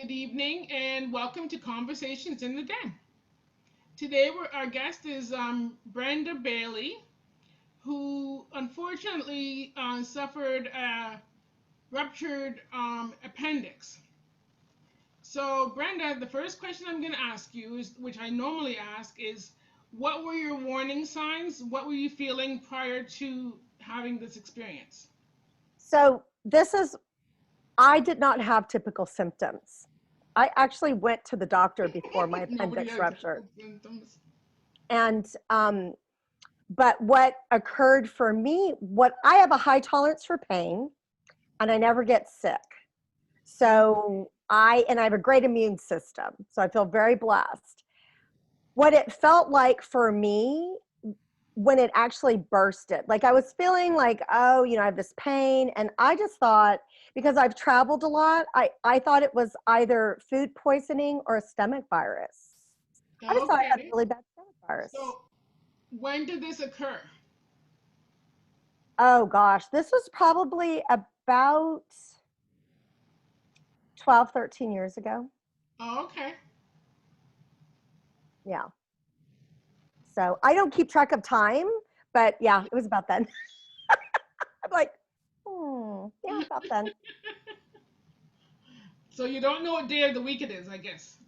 good evening, and welcome to Conversations in the Den. Today, our guest is Brenda Bailey, who unfortunately suffered a ruptured appendix. So, Brenda, the first question I'm going to ask you is, which I normally ask, is what were your warning signs? What were you feeling prior to having this experience? So I did not have typical symptoms. I actually went to the doctor before my Nobody appendix has ruptured. symptoms. And, but what occurred for me, I have a high tolerance for pain and I never get sick. So I have a great immune system. So I feel very blessed. What it felt like for me when it actually bursted, like I was feeling like, oh, I have this pain. And I just thought, because I've traveled a lot, I thought it was either food poisoning or a stomach virus. I just thought I had a Okay. really bad stomach virus. So, when did this occur? Oh gosh, this was probably about 12, 13 years ago. Oh, okay. Yeah. So I don't keep track of time, but yeah, it was about then. I'm like, yeah, about then. So you don't know what day of the week it is, I guess.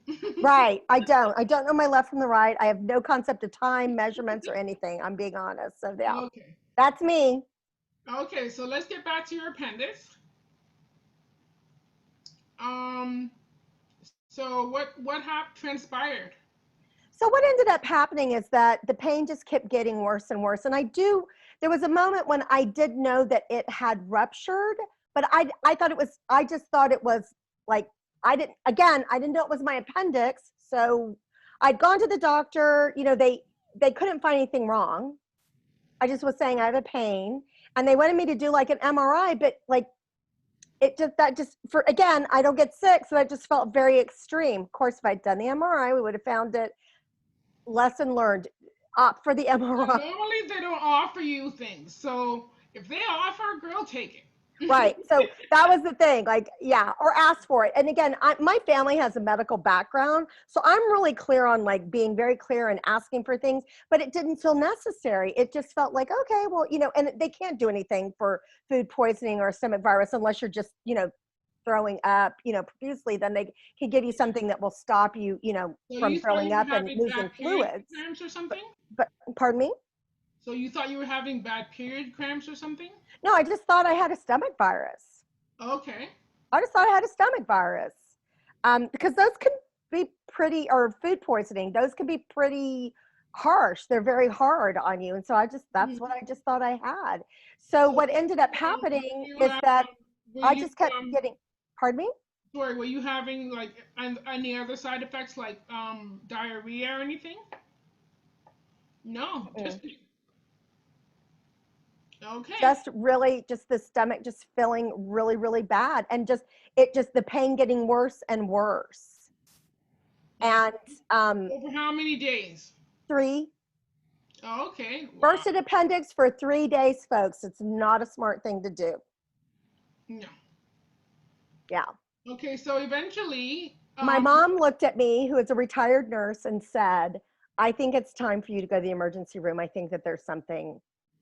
Right. I don't know my left from the right. I have no concept of time, measurements, or anything. I'm being honest. So yeah, Okay. that's me. Okay, so let's get back to your appendix. Um, so what transpired? So what ended up happening is that the pain just kept getting worse and worse. And there was a moment when I did know that it had ruptured, but I just thought it was like, I didn't know it was my appendix. So I'd gone to the doctor, they couldn't find anything wrong. I just was saying I have a pain and they wanted me to do like an MRI, but like, I don't get sick. So that just felt very extreme. Of course, if I'd done the MRI, we would have found it. Lesson learned, opt for the MRI. Normally they don't offer you things, so if they offer, girl, take it. Right. So that was the thing, like, yeah, or ask for it. And again, my family has a medical background. So I'm really clear on like being very clear and asking for things, but it didn't feel necessary. It just felt like, okay, well, and they can't do anything for food poisoning or stomach virus unless you're just, throwing up, profusely, then they can give you something that will stop you, So from you thought throwing you were up and having losing bad period fluids. cramps or But, something? but pardon me? So you thought you were having bad period cramps or something? No, I just thought I had a stomach virus. Okay. I just thought I had a stomach virus. Because those can be pretty, or food poisoning, those can be pretty harsh. They're very hard on you. And so that's what I just thought I had. So So what ended up were happening you is that were I you just kept getting, pardon me? sorry, were you having like any other side effects like diarrhea or anything? No, Mm. just okay. Just the stomach just feeling really, really bad. And the pain getting worse and worse. Okay. And Over how many days? 3 Oh, okay. Wow. bursted appendix for 3 days, folks. It's not a smart thing to do. No. Yeah. Okay, so eventually, My mom looked at me, who is a retired nurse, and said, I think it's time for you to go to the emergency room. I think that there's something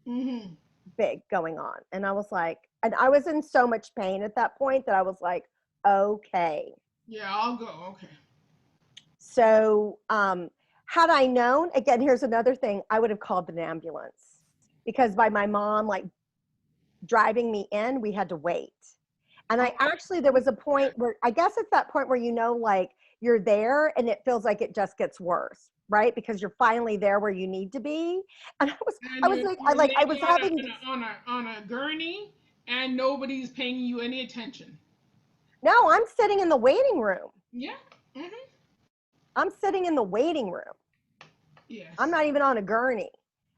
mhm. big going on. And I was like, and I was in so much pain at that point that I was like, okay. Yeah, I'll go. Okay. So, had I known, again, here's another thing, I would have called an ambulance because by my mom, like driving me in, we had to wait. And there was a point where, I guess it's that point where, like you're there and it feels like it just gets worse, right? Because you're finally there where you need to be. And And I was like, you're I was laying having, on a gurney, and nobody's paying you any attention. no, I'm sitting in the waiting room. Yeah. Mhm. I'm sitting in the waiting room. I'm Yes. not even on a gurney.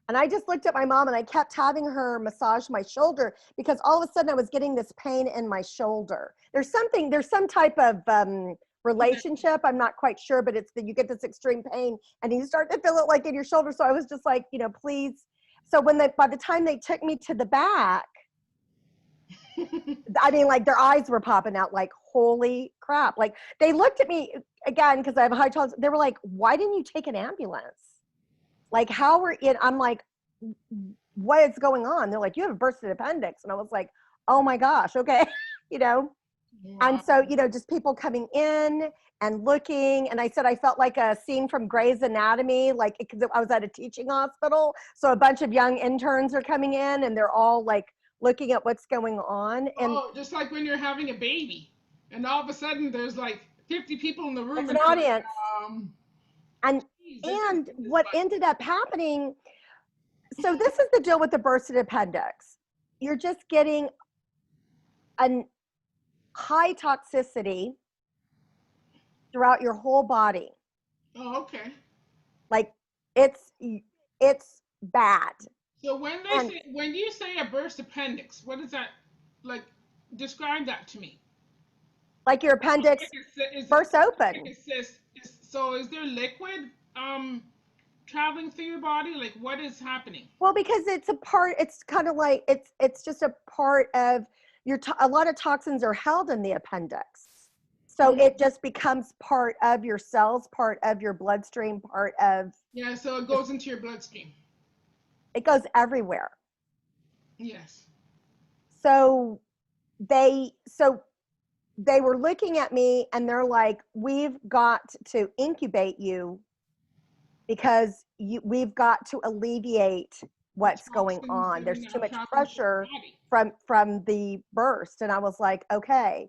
And I just looked at my mom and I kept having her massage my shoulder because all of a sudden I was getting this pain in my shoulder. There's some type of relationship. I'm not quite sure, but it's that you get this extreme pain and you start to feel it like in your shoulder. So I was just like, please. So by the time they took me to the back, I mean, like their eyes were popping out like, holy crap. Like they looked at me again, because I have a high tolerance. They were like, why didn't you take an ambulance? Like, how were in? I'm like, what is going on? They're like, you have a bursted appendix. And I was like, oh my gosh, okay. you know? And Wow. so, just people coming in and looking. And I said, I felt like a scene from Grey's Anatomy, like, because I was at a teaching hospital. So a bunch of young interns are coming in and they're all like looking at what's going on. And Oh, just like when you're having a baby, and all of a sudden there's like 50 people in the room, it's an and they're like, audience. um, And geez, and this is what like, ended up happening, so this is the deal with the bursted appendix. You're just getting a high toxicity throughout your whole body. oh, okay. Like it's it's bad. So when And when you say a burst appendix, what is that like? Describe that to me. like your appendix Like is it bursts like open. a cyst? So is there liquid traveling through your body? Like what is happening? Well, because it's a part, it's kind of like it's just a part of a lot of toxins are held in the appendix. So Mhm. it just becomes part of your cells, part of your bloodstream, part of Yeah, so it just, goes into your bloodstream. it goes everywhere. Yes. So so they were looking at me and they're like, we've got to incubate you because we've got to alleviate The what's going toxins on. that are There's too now much traveling through pressure your body. from the burst. And I was like, okay.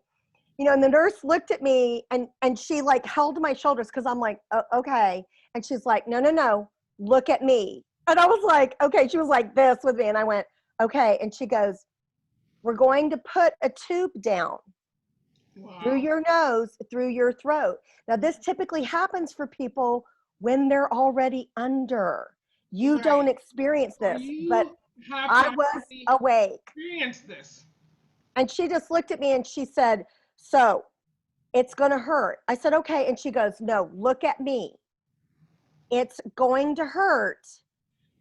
And the nurse looked at me and she like held my shoulders because I'm like, okay. And she's like, no, no, no, look at me. And I was like, okay. She was like this with me. And I went, okay. And she goes, we're going to put a tube down through Wow. your nose, through your throat. Now, this typically happens for people when they're already under. You don't Right. experience So this, but you have to I was actually awake. experience this. And she just looked at me and she said, so it's going to hurt. I said, okay. And she goes, no, look at me. It's going to hurt.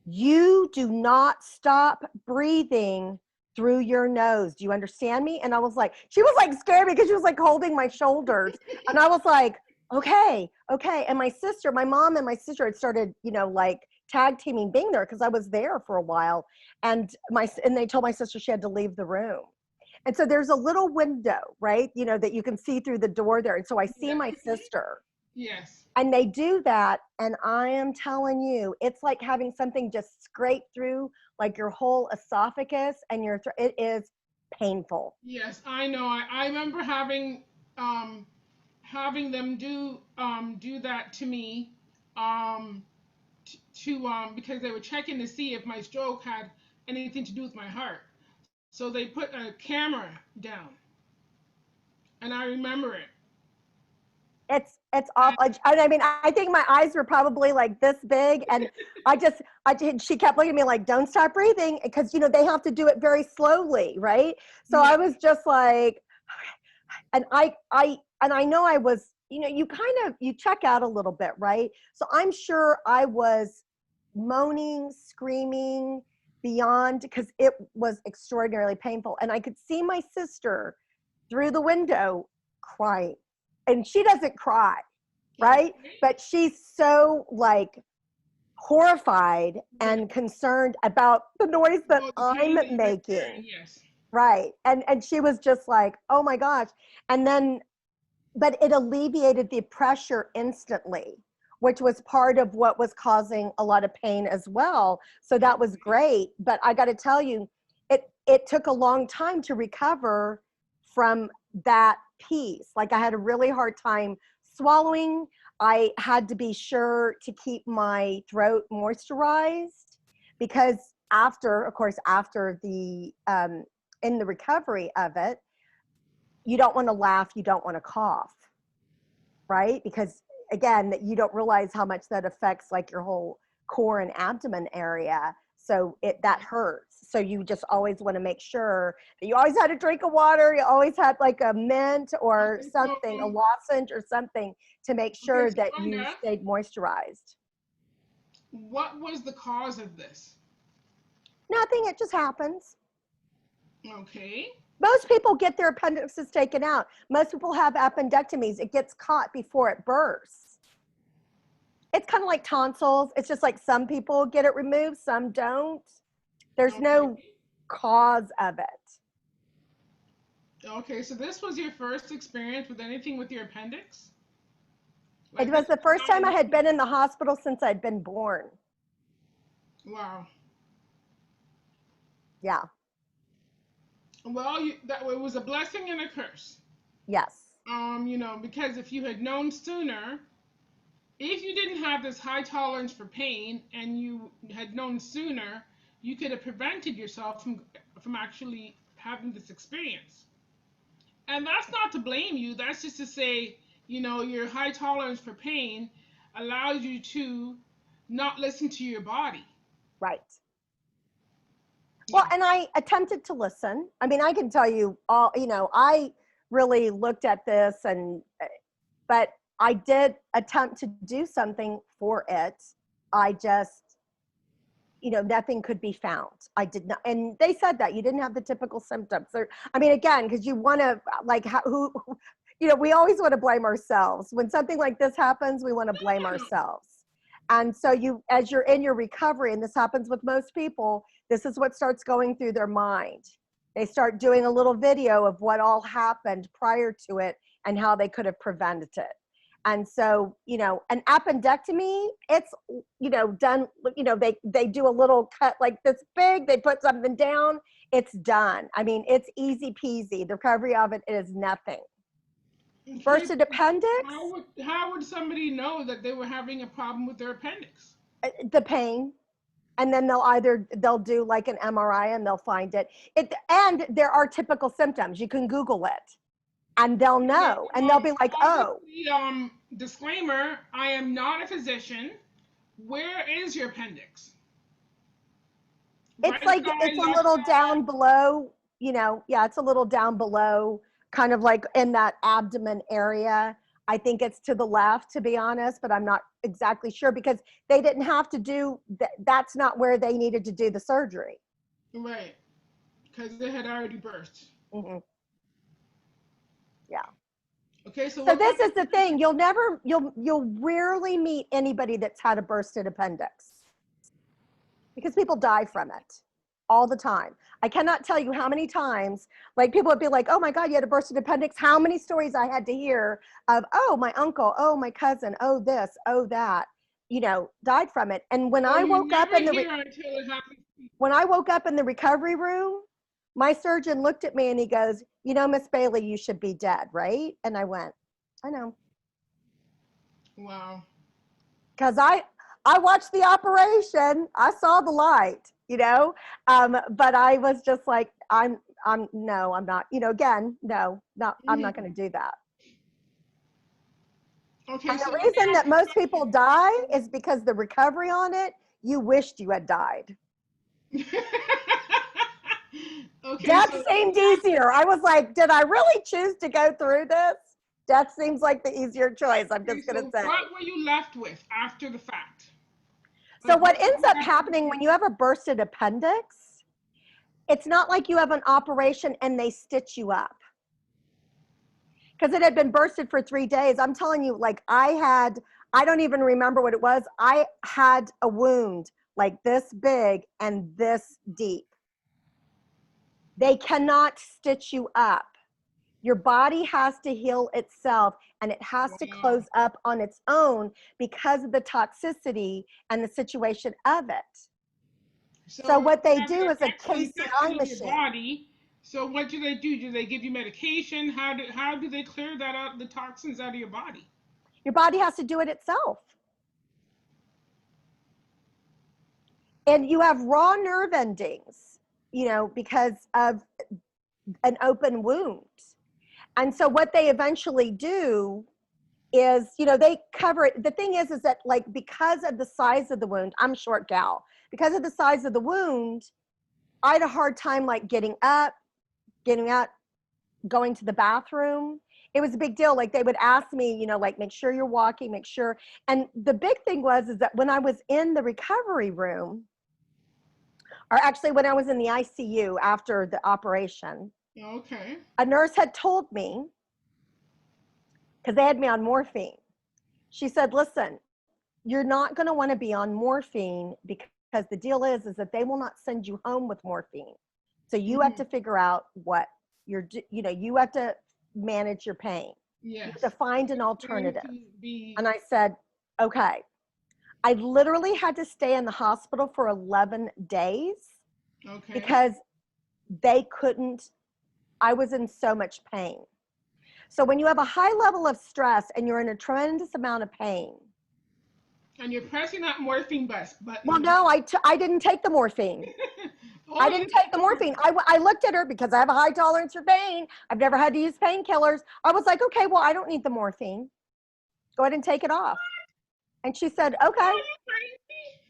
You do not stop breathing through your nose. Do you understand me? And I was like, she was like scared because she was like holding my shoulders. And I was like, okay, okay. And my mom and my sister had started, like tag teaming being there because I was there for a while. And they told my sister she had to leave the room. And so there's a little window, right? That you can see through the door there. And so I see Yeah. my sister Yes. and they do that. And I am telling you, it's like having something just scrape through like your whole esophagus and it is painful. Yes, I know. I remember um having them do that to me um to because they were checking to see if my stroke had anything to do with my heart. So they put a camera down, and I remember it. It's awful. I mean, I think my eyes were probably like this big, and I did. She kept looking at me like, "Don't stop breathing," because they have to do it very slowly, right? So Yeah. I was just like, and I know I was. You kind of you check out a little bit, right? So I'm sure I was moaning, screaming beyond because it was extraordinarily painful, and I could see my sister through the window crying, and she doesn't cry, right? Okay. But she's so like horrified Yeah. and concerned about the noise that Well, the I'm pain that you were making, experiencing. Yes. right? And she was just like, oh my gosh. And then but it alleviated the pressure instantly, which was part of what was causing a lot of pain as well. So that was Okay. great. But I got to tell you, it took a long time to recover from that piece. Like I had a really hard time swallowing. I had to be sure to keep my throat moisturized because of course, after the in the recovery of it, you don't want to laugh, you don't want to cough, right? Because again, you don't realize how much that affects like your whole core and abdomen area. So that hurts. So you just always want to make sure that you always had a drink of water. You always had like a mint or Okay. So something, a lozenge or something to make okay. sure So that you Brenda, stayed moisturized. what was the cause of this? Nothing, it just happens. Okay. Most people get their appendixes taken out. Most people have appendectomies. It gets caught before it bursts. It's kind of like tonsils. It's just like some people get it removed, some don't. There's Okay. no cause of it. Okay, so this was your first experience with anything with your appendix? It Like was this the was first time I not had been in the hospital since I'd been born. wow. Yeah. Well, that it was a blessing and a curse. Yes. Because if you had known sooner, if you didn't have this high tolerance for pain and you had known sooner, you could have prevented yourself from actually having this experience. And that's not to blame you. That's just to say, your high tolerance for pain allows you to not listen to your body. Right. Well, Yeah. and I attempted to listen. I mean, I can tell you all, I really looked at this but I did attempt to do something for it. I just, nothing could be found. I did not, and they said that you didn't have the typical symptoms. Or, I mean, again, because you want to, like, we always want to blame ourselves. When something like this happens, we want to blame ourselves. And so as you're in your recovery, and this happens with most people, this is what starts going through their mind. They start doing a little video of what all happened prior to it and how they could have prevented it. And so, an appendectomy, it's, done, they do a little cut like this big, they put something down, it's done. I mean, it's easy peasy. The recovery of it is nothing. Okay, Bursted appendix, how would somebody know that they were having a problem with their appendix? the pain, and then they'll do like an MRI and they'll find it. And there are typical symptoms. You can Google it and they'll know, and they'll be like, oh. Obviously, disclaimer, I am not a physician. Where is your appendix? It's Right like, side, it's a left little side? down below, yeah, it's a little down below, kind of like in that abdomen area. I think it's to the left, to be honest, but I'm not exactly sure because they didn't have to do that. That's not where they needed to do the surgery. Right, because it had already burst. Hmm. Yeah. Okay, so So what this kind is the thing. You'll rarely meet anybody that's had a bursted appendix because people die from it all the time. I cannot tell you how many times, like, people would be like, oh my God, you had a bursted appendix. How many stories I had to hear of, oh, my uncle, oh, my cousin, oh, this, oh, that, died from it. And when so I you woke up never in hear until it happens. when I woke up in the recovery room, my surgeon looked at me and he goes, Miss Bailey, you should be dead, right? And I went, I know. Wow. Because I watched the operation. I saw the light, but I was just like, no, I'm not, again, no, I'm not going to do that. Okay, And so the let me reason ask that you a most people die is because the recovery on it, you wished you had died. question. Okay, Death so let seemed me ask easier. I was like, did I really choose to go through this? Death seems like the easier choice, I'm okay, just going to so say. what were you left with after the fact? So Like what what ends you up had happening when you have a bursted appendix, it's not like you have an operation and they stitch you up. Because it had been bursted for 3 days. I'm telling you, like, I don't even remember what it was. I had a wound like this big and this deep. They cannot stitch you up. Your body has to heal itself and it has to wow. close up on its own because of the toxicity and the situation of it. So So what you they have do an is a actual infection KCI in your machine. body. So what do they do? Do they give you medication? How do they clear that out, the toxins out of your body? Your body has to do it itself. And you have raw nerve endings, because of an open wound. And so what they eventually do is, they cover it. The thing is that, like, because of the size of the wound, I'm a short gal. Because of the size of the wound, I had a hard time, like, getting up, getting out, going to the bathroom. It was a big deal. Like, they would ask me, like, make sure you're walking, make sure. And the big thing is that when I was in the recovery room, or actually when I was in the ICU after the operation, Okay. A nurse had told me, because they had me on morphine. She said, listen, you're not going to want to be on morphine because the deal is that they will not send you home with morphine. So you have to Hmm. figure out what you have to manage your pain. You have Yes. to find an It's going alternative. to be And I said, okay. I literally had to stay in the hospital for 11 days okay. because they couldn't, I was in so much pain. So when you have a high level of stress and you're in a tremendous amount of pain, And you're pressing that morphine well, button. no, I didn't take the morphine. I Oh, you didn't take the took the morphine. morphine. I looked at her because I have a high tolerance for pain. I've never had to use painkillers. I was like, okay, well, I don't need the morphine. Go ahead and take it off. And she said, okay. Oh, you crazy.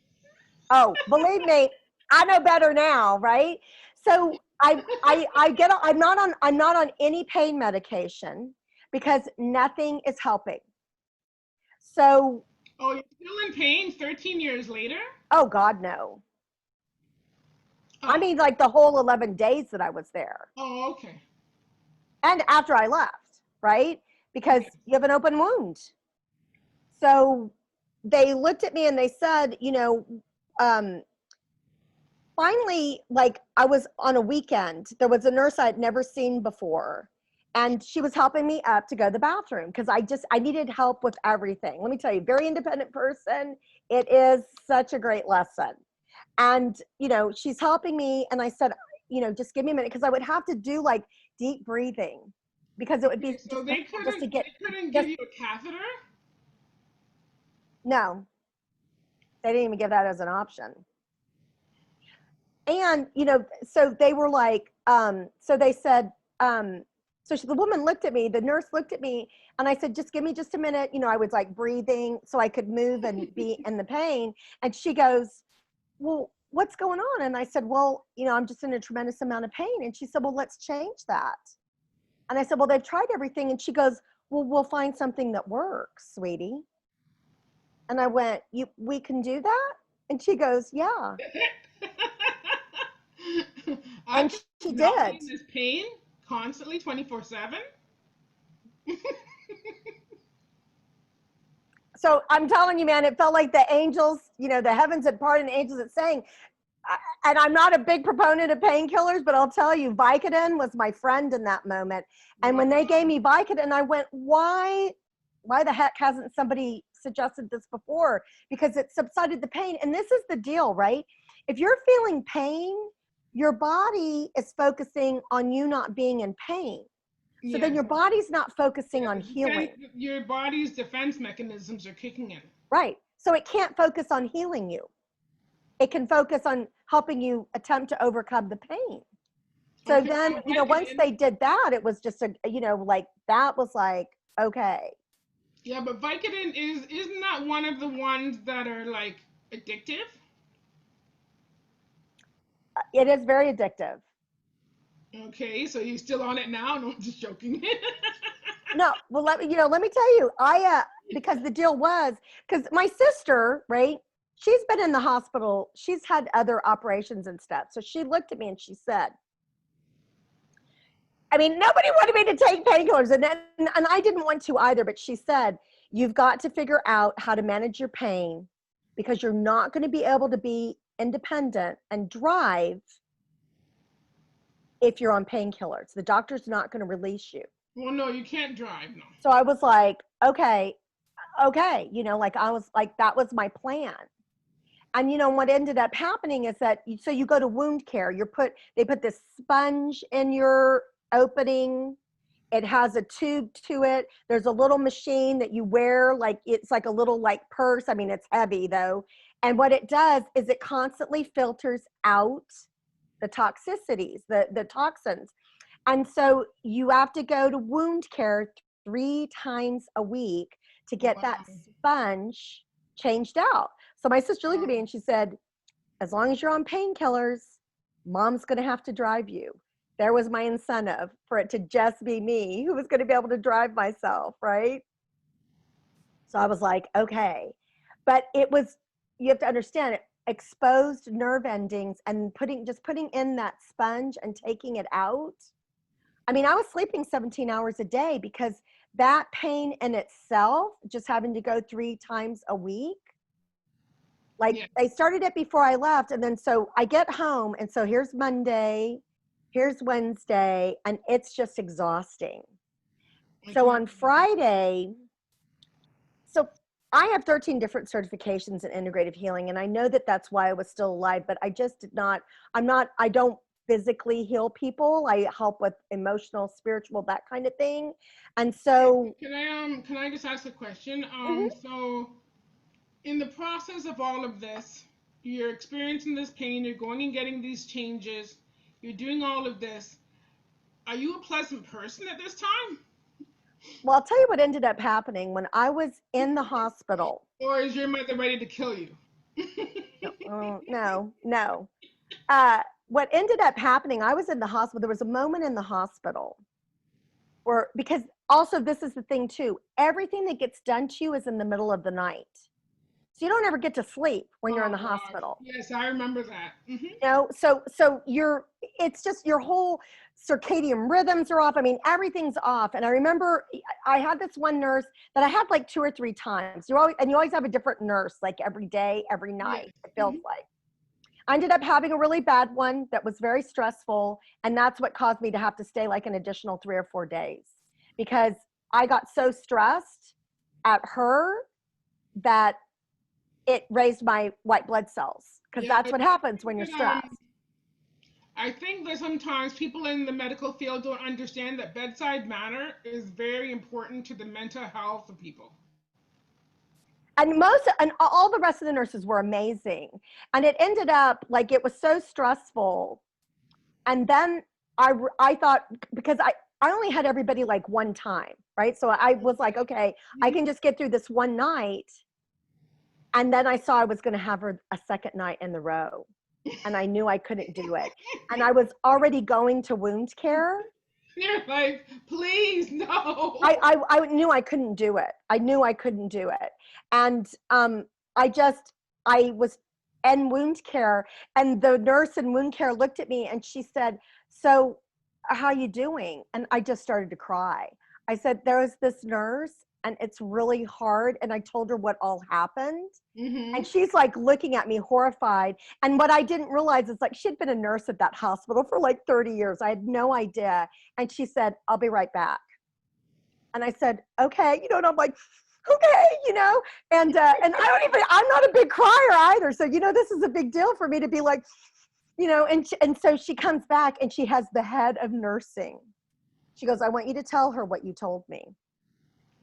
Oh, believe me, I know better now, right? So I'm not on any pain medication because nothing is helping. So, Oh, you're still in pain 13 years later? oh God, no. I Oh. mean, like the whole 11 days that I was there Oh, okay. and after I left, right? Because Yes. you have an open wound. So they looked at me and they said, um, finally, like I was on a weekend, there was a nurse I'd never seen before. And she was helping me up to go to the bathroom because I needed help with everything. Let me tell you, very independent person. It is such a great lesson. And, she's helping me. And I said, just give me a minute because I would have to do like deep breathing because it would Okay, be so just painful just to get, they couldn't give just, you a catheter? no, they didn't even give that as an option. And so they were like so they said the woman looked at me, the nurse looked at me, and I said, just give me just a minute. I was like breathing so I could move and be in the pain. And she goes, well, what's going on? And I said, well, I'm just in a tremendous amount of pain. And she said, well, let's change that. And I said, well, they've tried everything. And she goes, well, we'll find something that works, sweetie. And I went, we can do that? And she goes, yeah. I And could she not be did. in this pain constantly 24/7. So I'm telling you, man, it felt like the angels, the heavens had parted and the angels had sang. And I'm not a big proponent of painkillers, but I'll tell you, Vicodin was my friend in that moment. And when they gave Wow. me Vicodin, I went, why the heck hasn't somebody suggested this before? Because it subsided the pain. And this is the deal, right? If you're feeling pain, your body is focusing on you not being in pain. So then Yes. your body's not focusing on healing. Your body's defense mechanisms are kicking in. Right. So it can't focus on healing you. It can focus on helping you attempt to overcome the pain. So Okay, then, so once Vicodin, they did that, it was just like that was like, okay. yeah, but Vicodin isn't that one of the ones that are like addictive? It is very addictive. Okay, so you're still on it now? No, I'm just joking. No, well, let me tell you, because the deal was, because my sister, right, she's been in the hospital, she's had other operations and stuff. So she looked at me and she said, I mean, nobody wanted me to take painkillers, and I didn't want to either. But she said, "You've got to figure out how to manage your pain because you're not going to be able to be independent and drive if you're on painkillers. The doctor's not going to release you." Well, no, you can't drive, no. So I was like, "Okay, okay," like I was like, that was my plan. And what ended up happening is that so you go to wound care. They put this sponge in your opening. It has a tube to it. There's a little machine that you wear, like it's like a little like purse. I mean, it's heavy though. And what it does is it constantly filters out the toxicities, the toxins. And so you have to go to wound care 3 times a week to get that Wow. sponge changed out. So my sister looked at me Wow. and she said, as long as you're on painkillers, mom's going to have to drive you. There was my incentive for it to just be me who was going to be able to drive myself, right? So I was like, okay. But you have to understand it, exposed nerve endings and putting in that sponge and taking it out I mean, I was sleeping 17 hours a day because that pain in itself, just having to go 3 times a week, like Yeah. they started it before I left. And then so I get home. And so here's Monday, here's Wednesday, and it's just exhausting. I So can on Friday, so I have 13 different certifications in integrative healing. And I know that that's why I was still alive, but I just did not, I don't physically heal people. I help with emotional, spiritual, that kind of thing. And so, can I just ask a question? mhm. So in the process of all of this, you're experiencing this pain, you're going and getting these changes, you're doing all of this. Are you a pleasant person at this time? Well, I'll tell you what ended up happening when I was in the hospital. Or is your mother ready to kill you? No, no. What ended up happening, I was in the hospital. There was a moment in the hospital where, because also this is the thing too, everything that gets done to you is in the middle of the night. So you don't ever get to sleep when you're in Oh the gosh. hospital. Yes, I remember that. So it's just your whole circadian rhythms are off. I mean, everything's off. And I remember I had this one nurse that I had like 2 or 3 times. You always have a different nurse, like every day, every Yes. night, it feels like. I ended up having a really bad one that was very stressful. And that's what caused me to have to stay like an additional 3 or 4 days, because I got so stressed at her that it raised my white blood cells, because Yeah, that's what happens when you're but, stressed. I think that sometimes people in the medical field don't understand that bedside manner is very important to the mental health of people. And all the rest of the nurses were amazing. And it ended up like it was so stressful. And then I thought, because I only had everybody like one time, right? So I was like, okay, I Mhm. can just get through this one night. And then I saw I was going to have her a second night in the row. And I knew I couldn't do it. And I was already going to wound care. You're like, please, no. I knew I couldn't do it. I knew I couldn't do it. And I just, I was in wound care, and the nurse in wound care looked at me and she said, so how you doing? And I just started to cry. I said, there was this nurse and it's really hard. And I told her what all happened. And Hmm. she's like looking at me horrified. And what I didn't realize is like she'd been a nurse at that hospital for like 30 years. I had no idea. And she said, I'll be right back. And I said, okay, and I'm like, okay, and I'm not a big crier either. So, this is a big deal for me to be like, and so she comes back and she has the head of nursing. She goes, I want you to tell her what you told me.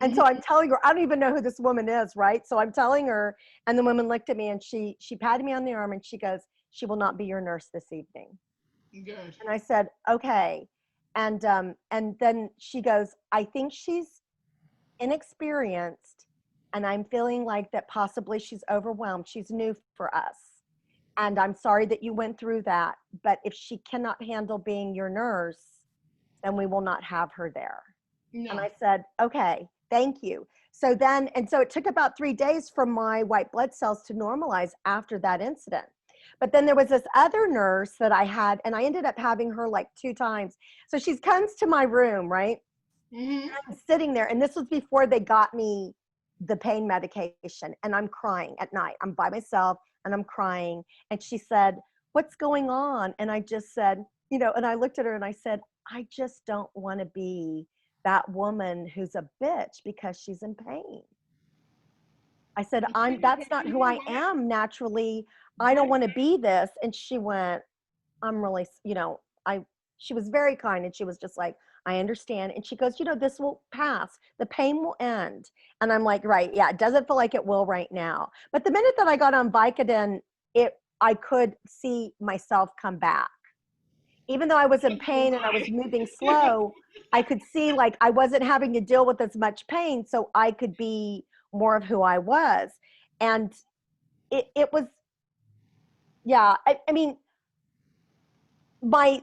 And so I'm Hmm. telling her, I don't even know who this woman is, right? So I'm telling her, and the woman looked at me and she patted me on the arm and she goes, she will not be your nurse this evening. Good. And I said, okay. And then she goes, I think she's inexperienced, and I'm feeling like that possibly she's overwhelmed. She's new for us. And I'm sorry that you went through that. But if she cannot handle being your nurse, then we will not have her there. And No. I said, okay, thank you. So then, and so it took about 3 days for my white blood cells to normalize after that incident. But then there was this other nurse that I had, and I ended up having her like 2 times. So she comes to my room, right? Hmm. I'm sitting there, and this was before they got me the pain medication, and I'm crying at night. I'm by myself and I'm crying. And she said, what's going on? And I just said, and I looked at her and I said, I just don't want to be that woman who's a bitch because she's in pain. I said, that's not You who know I what? am naturally. I don't Brenda, want to be this. And she went, I'm really, she was very kind, and she was just like, I understand. And she goes, this will pass. The pain will end. And I'm like, right. Yeah. It doesn't feel like it will right now. But the minute that I got on Vicodin, I could see myself come back. Even though I was in oh pain and I was my. moving slow, I could see like I wasn't having to deal with as much pain. So I could be more of who I was. And it was, yeah. I mean,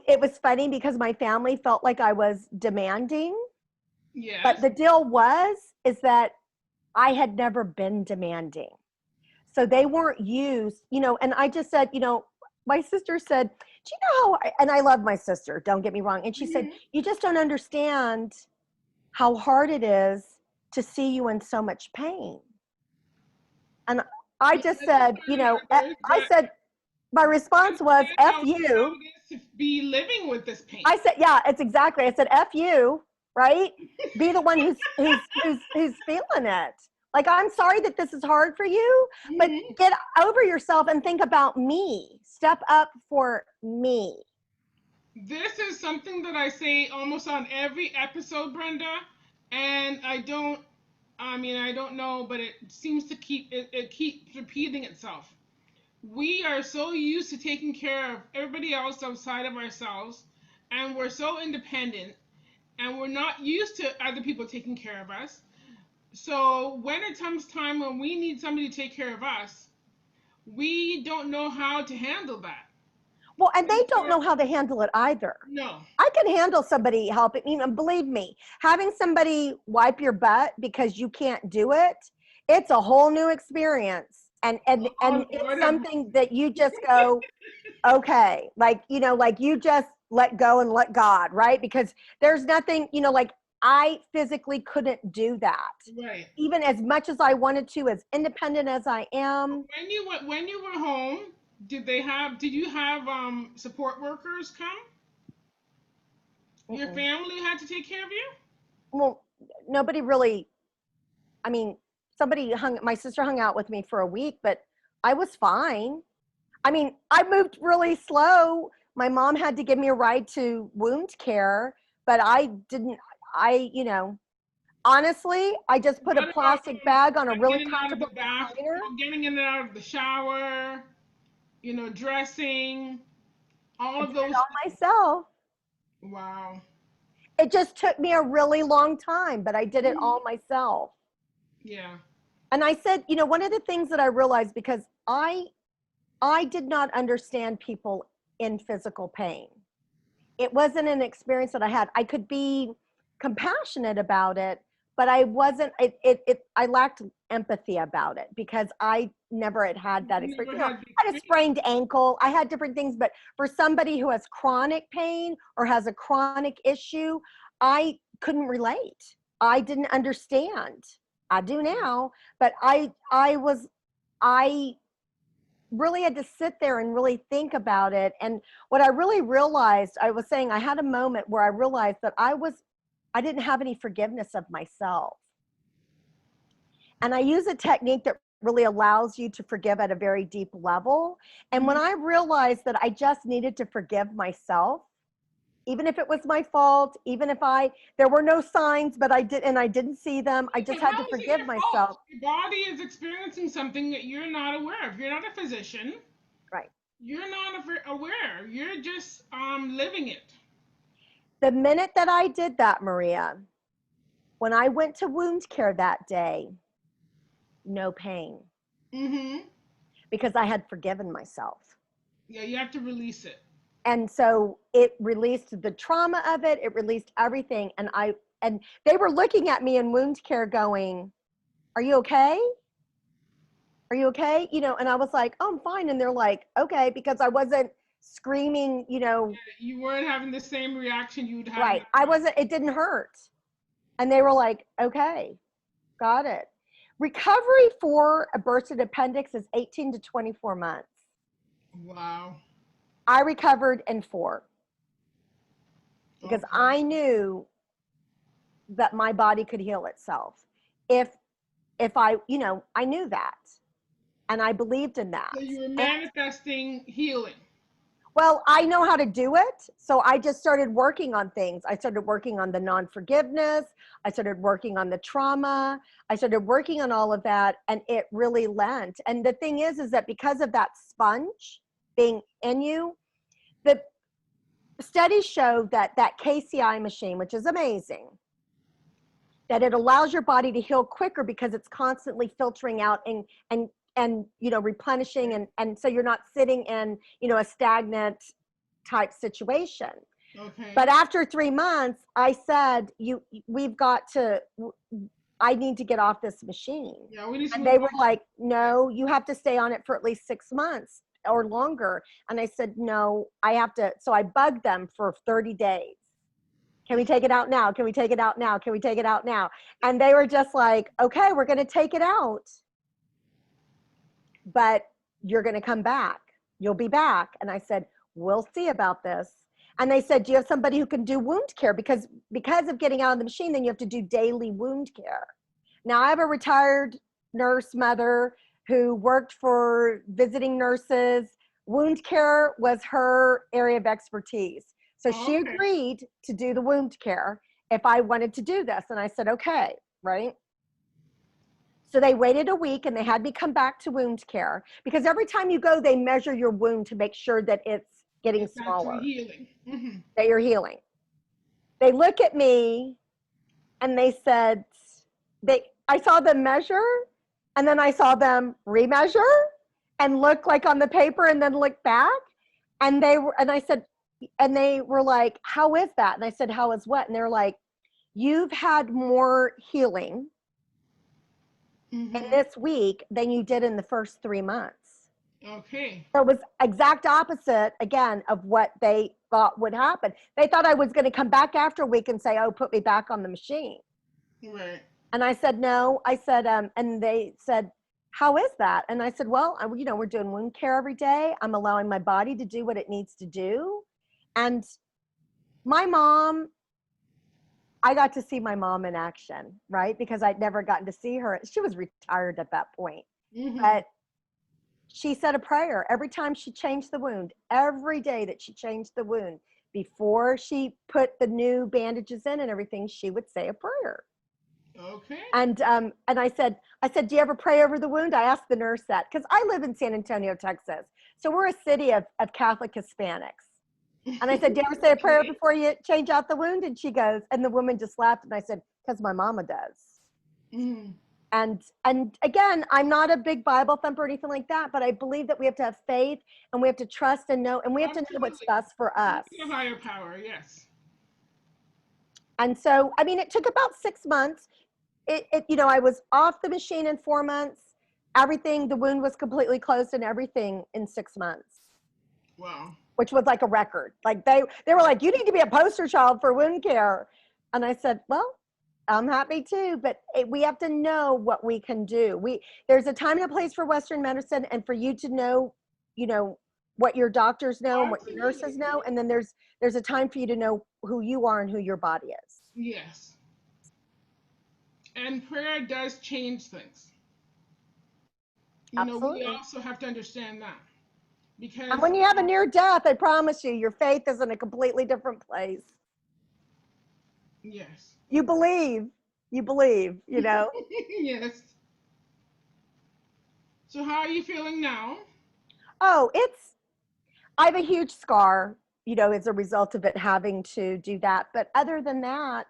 it was funny because my family felt like I was demanding, but Yes. the deal is that I had never been demanding. So they weren't used, and I just said, my sister said, do you know how, and I love my sister, don't get me wrong. And she said, Mhm. you just don't understand how hard it is to see you in so much pain. And I Yeah, just that is said, very hard. I said, my response was, That's F how you. it is to be living with this pain. I said, yeah, it's exactly. I said, F you, right? Be the one who's feeling it. Like, I'm sorry that this is hard for you, but Mhm. get over yourself and think about me. Step up for me. This is something that I say almost on every episode, Brenda, and I don't know, but it seems to it keeps repeating itself. We are so used to taking care of everybody else outside of ourselves, and we're so independent, and we're not used to other people taking care of us. So when it comes time when we need somebody to take care of us, we don't know how to handle that. Well, and And they don't so, know how to handle it either. no, I can handle somebody helping me, and believe me, having somebody wipe your butt because you can't do it, it's a whole new experience. And oh it's Lord have something that you just go, okay, like, like you just let go and let God, right? Because there's nothing, like I physically couldn't do that. right. Even as much as I wanted to, as independent as I am. When you were home, did you have support workers come? Your Mm-mm. family had to take care of you? Well, nobody really, I mean, my sister hung out with me for a week, but I was fine. I mean, I moved really slow. My mom had to give me a ride to wound care, but I didn't, honestly, I just put a What about plastic bag on a getting really in and out of the comfortable bath, recliner. getting in and out of the shower, dressing, all I of did it those all things? myself. Wow. It just took me a really long time, but I did it Mhm. all myself. Yeah. And I said, one of the things that I realized, because I did not understand people in physical pain. It wasn't an experience that I had. I could be compassionate about it, but I wasn't, I lacked empathy about it because I never had that You experience. never had the I had a experience. sprained ankle, I had different things, but for somebody who has chronic pain or has a chronic issue, I couldn't relate. I didn't understand. I do now, but I really had to sit there and really think about it. And what I really realized, I was saying, I had a moment where I realized that I didn't have any forgiveness of myself. And I use a technique that really allows you to forgive at a very deep level. And when Mhm. I realized that I just needed to forgive myself, even if it was my fault, even if there were no signs, but I didn't see them, I But just had how to is it forgive your fault? myself. Your body is experiencing something that you're not aware of. You're not a physician. Right. You're not aware. You're just living it. The minute that I did that, Maria, when I went to wound care that day, no pain Mhm. because I had forgiven myself. Yeah, you have to release it. And so it released the trauma of it, it released everything. And they were looking at me in wound care going, "Are you okay? Are you okay?" And I was like, "Oh, I'm fine." And they're like, "Okay," because I wasn't screaming, You weren't having the same reaction you'd have in right. the I past. wasn't, it didn't hurt. And they were like, "Okay, got it." Recovery for a bursted appendix is 18 to 24 months. Wow. I recovered in 4 because Okay. I knew that my body could heal itself. If I knew that and I believed in that. So you were And manifesting healing. well, I know how to do it. So I just started working on things. I started working on the non-forgiveness. I started working on the trauma. I started working on all of that, and it really lent. And the thing is that because of that sponge being in you, the studies show that KCI machine, which is amazing, that it allows your body to heal quicker because it's constantly filtering out and replenishing, and so you're not sitting in a stagnant type situation. But Okay. after 3 months, I said, we've got to, I need to get off this machine. Yeah, we need to And move they were on. like, no, you have to stay on it for at least 6 months. or longer. And I said, no, I have to. So I bugged them for 30 days. Can we take it out now? Can we take it out now? Can we take it out now? And they were just like, okay, we're going to take it out, but you're going to come back. You'll be back. And I said, we'll see about this. And they said, do you have somebody who can do wound care? Because of getting out of the machine, then you have to do daily wound care. Now, I have a retired nurse mother who worked for visiting nurses. Wound care was her area of expertise. So she agreed to do the wound care if I wanted to do this. And I said, okay, right? So they waited a week and they had me come back to wound care, because every time you go, they measure your wound to make sure that it's getting smaller, healing. that you're healing. They look at me and they said, I saw them measure, and then I saw them remeasure and look like on the paper and then look back. And they were like, how is that? And I said, how is what? And they're like, you've had more healing in this week than you did in the first 3 months. Okay. So it was exact opposite, again, of what they thought would happen. They thought I was going to come back after a week and say, oh, put me back on the machine. Right. And I said, no. I said, and they said, how is that? And I said, well, we're doing wound care every day. I'm allowing my body to do what it needs to do. And my mom, I got to see my mom in action, right? Because I'd never gotten to see her. She was retired at that point. But she said a prayer every time she changed the wound, every day that she changed the wound. Before she put the new bandages in and everything, she would say a prayer. Okay. And I said, do you ever pray over the wound? I asked the nurse that, because I live in San Antonio, Texas. So we're a city of Catholic Hispanics. And I said, do you ever say a prayer before you change out the wound? And she goes, and the woman just laughed. And I said, because my mama does. And again, I'm not a big Bible thumper or anything like that, but I believe that we have to have faith and we have to trust and know, and we have to know what's best for us. A higher power, yes. And so, I mean, it took about 6 months. I was off the machine in 4 months. Everything, the wound was completely closed and everything in 6 months. Wow. Which was like a record. Like they were like, you need to be a poster child for wound care. And I said, well, I'm happy too, but we have to know what we can do. There's a time and a place for Western medicine, and for you to know, what your doctors know and what your nurses know. And then there's a time for you to know who you are and who your body is. Yes. And prayer does change things. Absolutely. We also have to understand that. Because and when you have a near death, I promise you, your faith is in a completely different place. Yes. You believe, Yes. So how are you feeling now? Oh, I have a huge scar, as a result of it having to do that. But other than that,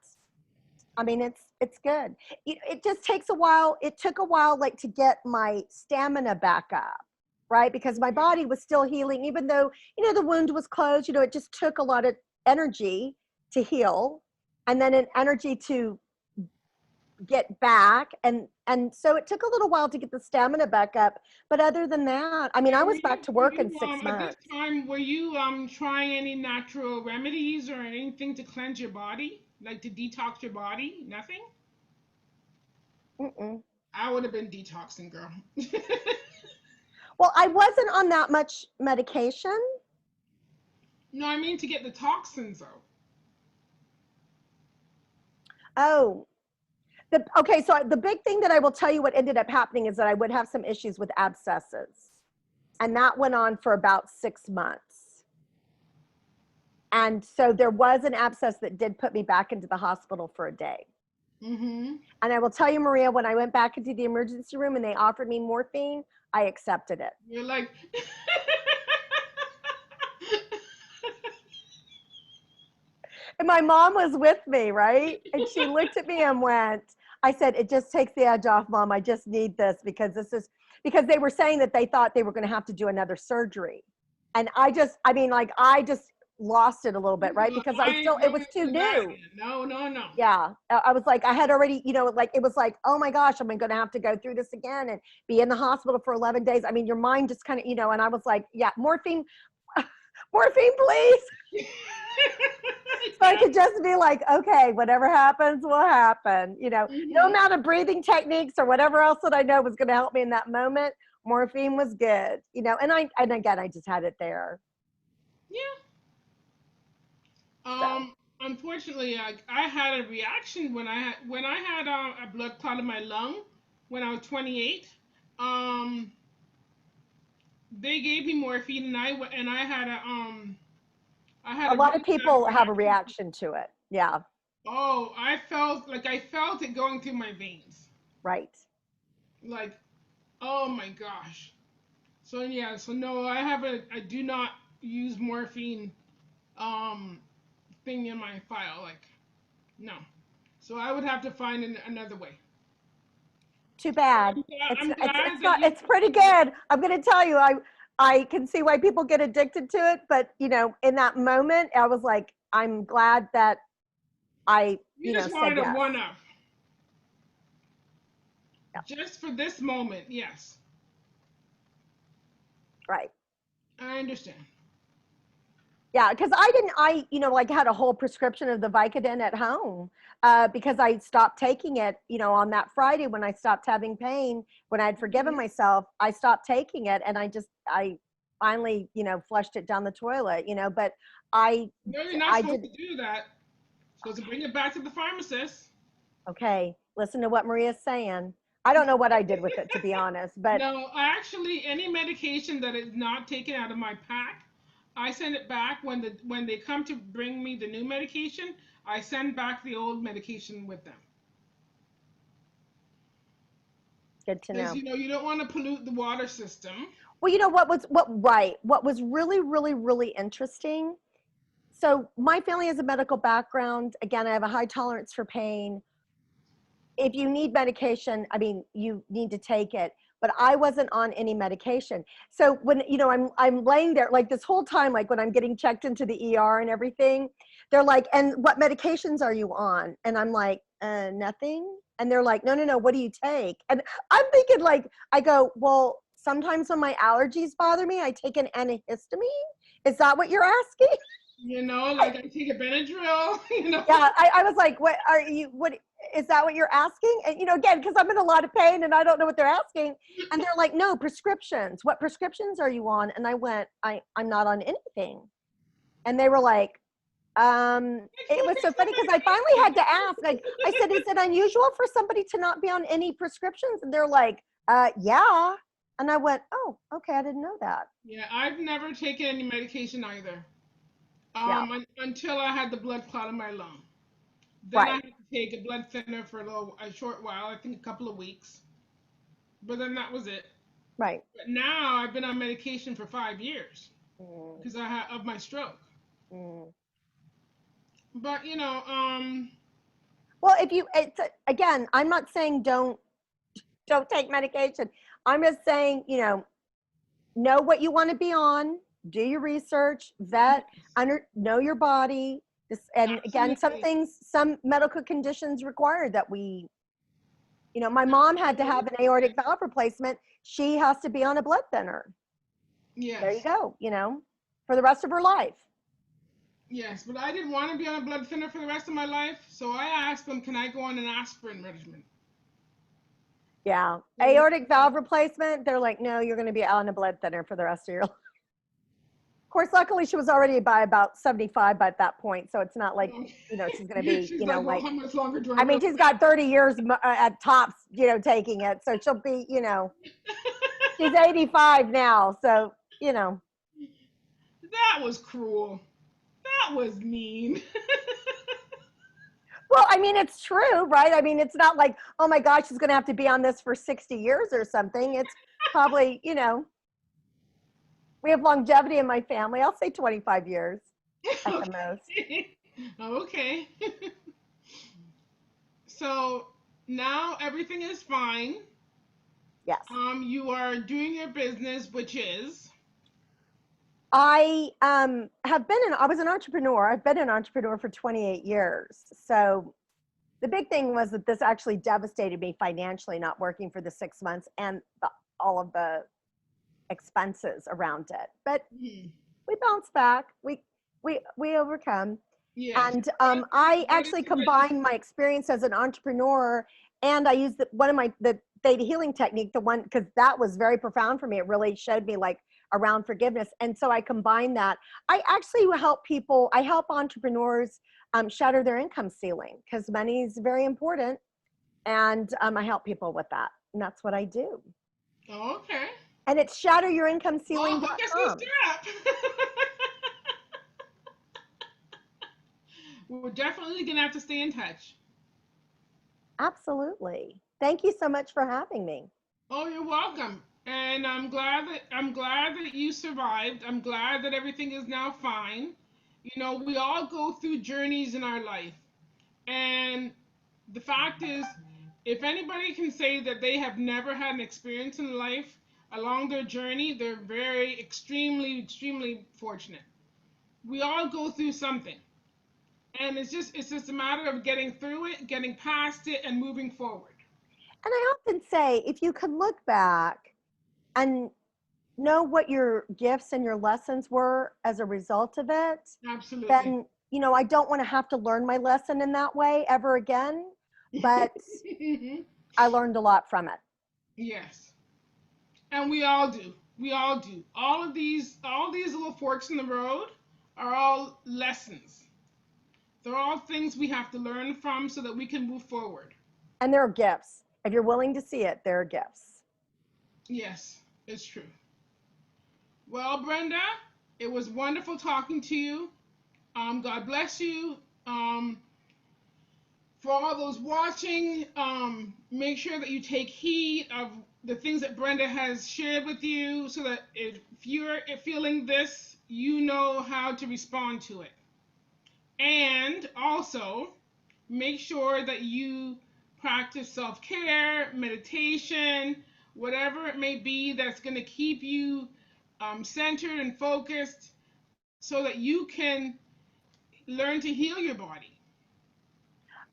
I mean, it's good. It just takes a while. It took a while, like, to get my stamina back up, right? Because my body was still healing, even though, the wound was closed. It just took a lot of energy to heal, and then an energy to get back. And so it took a little while to get the stamina back up. But other than that, I mean, I was back to work in 6 months. At this time, were you trying any natural remedies or anything to cleanse your body? Like to detox your body? Nothing? Mm-mm. I would have been detoxing, girl. Well, I wasn't on that much medication. No, I mean to get the toxins out. Oh. Okay, so the big thing that I will tell you what ended up happening is that I would have some issues with abscesses. And that went on for about 6 months. And so there was an abscess that did put me back into the hospital for a day. And I will tell you, Maria, when I went back into the emergency room and they offered me morphine, I accepted it. You're like... And my mom was with me, right? And she looked at me and went, I said, it just takes the edge off, Mom. I just need this because they were saying that they thought they were going to have to do another surgery. And I just lost it a little bit, right? Because I ain't it going was too through that new. again. No, no, no. Yeah. I was like, I had already, like, it was like, oh my gosh, am I going to have to go through this again and be in the hospital for 11 days? I mean, your mind just kind of, and I was like, yeah, morphine, morphine, please. So I Yeah. could just be like, okay, whatever happens will happen. No Hmm. amount of breathing techniques or whatever else that I know was going to help me in that moment. Morphine was good, and again, I just had it there. Yeah. So Unfortunately, I had a reaction when I had a blood clot in my lung when I was 28. Um, they gave me morphine, and I had a a lot of really bad people have a reaction. reaction to it. Yeah, Oh, I felt it going through my veins. right. Like, oh my gosh. So yeah, so no, I do not use morphine um thing in my file. Like, no. So I would have to find another way. Too bad. It's I'm it's glad it's that not. you. It's pretty good. I'm going to tell you. I can see why people get addicted to it, but in that moment, I was like, I'm glad that I You just said wanted a yes. one up, Yeah, just for this moment. Yes, right. I understand. Yeah, because like had a whole prescription of the Vicodin at home because I stopped taking it, on that Friday when I stopped having pain, when I had forgiven Mhm. myself, I stopped taking it and I finally, flushed it down the toilet, but I, No, you're not I supposed did, to do that. Supposed to bring it back to the pharmacist. okay, listen to what Maria's saying. I don't know what I did with it, to be honest, but No, actually, any medication that is not taken out of my pack, I send it back when they come to bring me the new medication. I send back the old medication with them good to because know. you don't want to pollute the water system. Well, what was really, really, really interesting. So my family has a medical background. Again, I have a high tolerance for pain. If you need medication, I mean, you need to take it. But I wasn't on any medication. So when I'm laying there like this whole time, like when I'm getting checked into the ER and everything, they're like, "And what medications are you on?" And I'm like, nothing." And they're like, "No, no, no. What do you take?" And I'm thinking like, I go, "Well, sometimes when my allergies bother me, I take an antihistamine. Is that what you're asking?" Like I take a Benadryl. Yeah, I was like, what is that what you're asking? And again, because I'm in a lot of pain and I don't know what they're asking. And they're like, no, prescriptions. What prescriptions are you on? And I went, I'm not on anything. And they were like, it was so funny because I finally had to ask, like, I said, is it unusual for somebody to not be on any prescriptions? And they're like, yeah. And I went, oh, okay, I didn't know that. Yeah, I've never taken any medication either. Yeah, Until I had the blood clot in my lung. Then I right, had to take a blood thinner for a short while, I think a couple of weeks. But then that was it. right. But now I've been on medication for 5 years Mm, because I had of my stroke. mm. But Well, if you, it's, again, I'm not saying don't take medication. I'm just saying, know what you want to be on, do your research, vet, know your body. And again, some absolutely. things, some medical conditions require that my mom had to have an aortic valve replacement. She has to be on a blood thinner. There you Yes. go, for the rest of her life. Yes, but I didn't want to be on a blood thinner for the rest of my life, so I asked them, can I go on an aspirin regimen? Yeah. So they Aortic valve replacement, they're like, no, you're going to be on a blood thinner for the rest of your life. Of course, luckily she was already by about 75 by that point. So it's not like, she's going to be, she's like, well, like, how much longer do I I mean, really she's got 30 years at tops, taking it. So she'll be, she's 85 now. So, That was cruel. That was mean. well, I mean, it's true, right? I mean, it's not like, oh my gosh, she's going to have to be on this for 60 years or something. It's probably, we have longevity in my family. I'll say 25 years at the most. Okay. Okay. So now everything is fine. Yes. You are doing your business, which is. I I was an entrepreneur. I've been an entrepreneur for 28 years. So the big thing was that this actually devastated me financially, not working for the 6 months and all of the expenses around it. But Mhm. we bounced back. We overcome. Yes. And That, I that is actually what combined my experience as an entrepreneur, and I used one of the theta healing technique, the one, because that was very profound for me. It really showed me like around forgiveness. And so I combined that. I actually help people, I help entrepreneurs shatter their income ceiling, because money is very important. And I help people with that. And that's what I do. okay. And it's Well, hook us this shatteryourincomeCeiling.com. up. We're definitely gonna have to stay in touch. Absolutely. Thank you so much for having me. Oh, you're welcome. And I'm glad that you survived. I'm glad that everything is now fine. You know, we all go through journeys in our life. And the fact is, if anybody can say that they have never had an experience in life along their journey, they're very extremely fortunate. We all go through something. And it's just a matter of getting through it, getting past it, and moving forward. And I often say, if you can look back and know what your gifts and your lessons were as a result of it, Absolutely. then, I don't want to have to learn my lesson in that way ever again. But I learned a lot from it. Yes. And we all do. We all do. All these little forks in the road are all lessons. They're all things we have to learn from so that we can move forward. And there are gifts. If you're willing to see it, there are gifts. Yes, it's true. Well, Brenda, it was wonderful talking to you. God bless you. Um, for all those watching, make sure that you take heed of the things that Brenda has shared with you so that if you're feeling this, you know how to respond to it. And also, make sure that you practice self care, meditation, whatever it may be that's going to keep you centered and focused so that you can learn to heal your body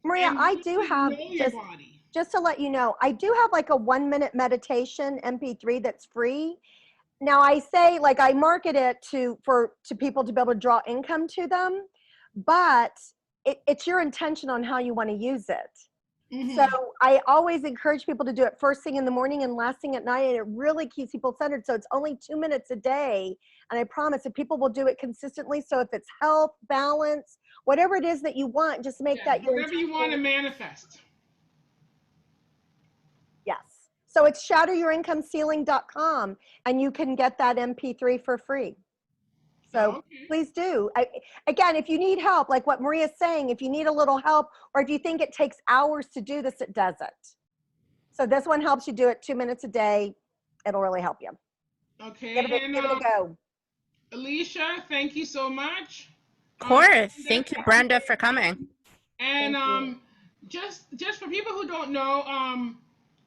Maria, and I learn do to have, know your body. just to let you know, I do have like a 1 minute meditation MP3 that's free. Now I say, like, I market it to people to be able to draw income to them, but it's your intention on how you want to use it. So Hmm. I always encourage people to do it first thing in the morning and last thing at night, and it really keeps people centered. So it's only 2 minutes a day, and I promise that people will do it consistently. So if it's health, balance, whatever it is that you want, just make Yeah, that your whatever you want intention. to manifest. Yes. So it's shatteryourincomeCeiling.com, and you can get that MP3 for free. So Okay. please do. Again, if you need help, like what Maria's saying, if you need a little help, or if you think it takes hours to do this, it doesn't. So this one helps you do it 2 minutes a day. It'll really help you. Okay. And Give it a go. Alicia, thank you so much. Of course. Brenda, Thank you, Brenda, for coming. and Thank you. just for people who don't know,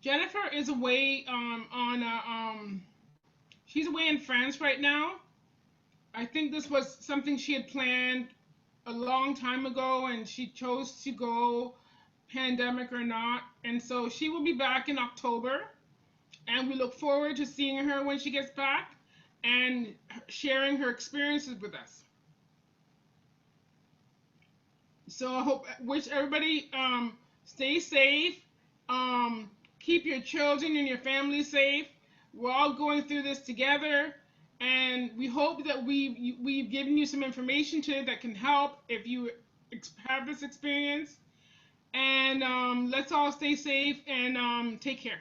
Jennifer is away she's away in France right now. I think this was something she had planned a long time ago, and she chose to go, pandemic or not. And so she will be back in October, and we look forward to seeing her when she gets back and sharing her experiences with us. So I wish everybody stay safe, um, keep your children and your family safe. We're all going through this together, and we hope that we've given you some information today that can help if you have this experience. And let's all stay safe and take care.